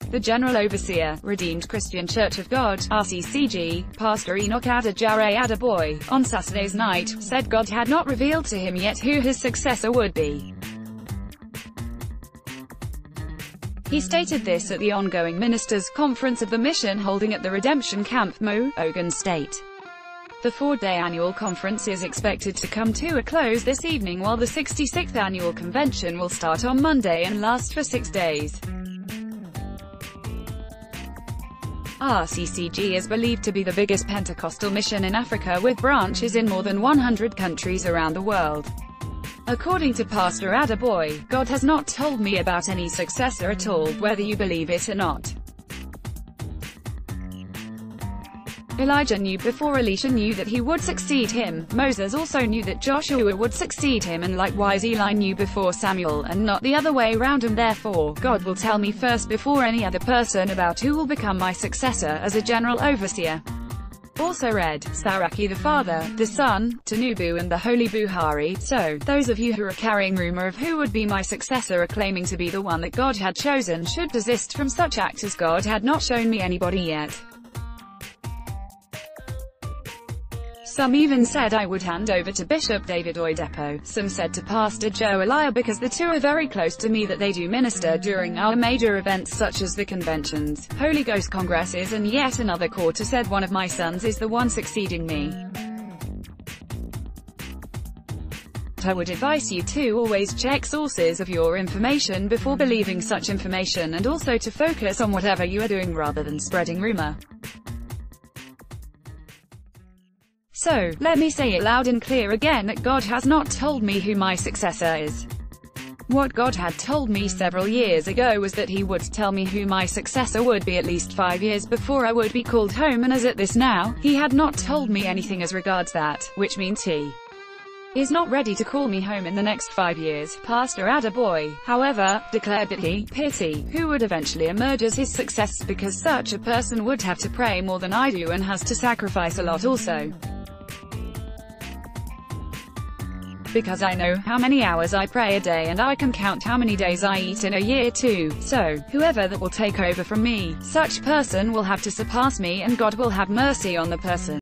The General Overseer, Redeemed Christian Church of God, RCCG, Pastor Enoch Adeboye, on Saturday's night, said God had not revealed to him yet who his successor would be. He stated this at the ongoing Ministers' Conference of the Mission holding at the Redemption Camp, Ogun State. The 4-day annual conference is expected to come to a close this evening, while the 66th annual convention will start on Monday and last for 6 days. RCCG is believed to be the biggest Pentecostal mission in Africa, with branches in more than 100 countries around the world. According to Pastor Adeboye, God has not told me about any successor at all, whether you believe it or not. Elijah knew before Elisha knew that he would succeed him. Moses also knew that Joshua would succeed him, and likewise Eli knew before Samuel, and not the other way round, and therefore, God will tell me first before any other person about who will become my successor as a general overseer. Also read, Saraki the Father, the Son, Tanubu and the Holy Buhari. So, those of you who are carrying rumor of who would be my successor or claiming to be the one that God had chosen should desist from such acts, as God had not shown me anybody yet. Some even said I would hand over to Bishop David Oyedepo. Some said to Pastor Joe Elia, because the two are very close to me, that they do minister during our major events such as the conventions, Holy Ghost congresses, and yet another quarter said one of my sons is the one succeeding me. I would advise you to always check sources of your information before believing such information, and also to focus on whatever you are doing rather than spreading rumor. So, let me say it loud and clear again that God has not told me who my successor is. What God had told me several years ago was that He would tell me who my successor would be at least 5 years before I would be called home, and as at this now, He had not told me anything as regards that, which means He is not ready to call me home in the next 5 years. Pastor Adeboye, however, declared that he pity who would eventually emerge as his successor, because such a person would have to pray more than I do and has to sacrifice a lot also. Because I know how many hours I pray a day, and I can count how many days I eat in a year too. So, whoever that will take over from me, such person will have to surpass me, and God will have mercy on the person.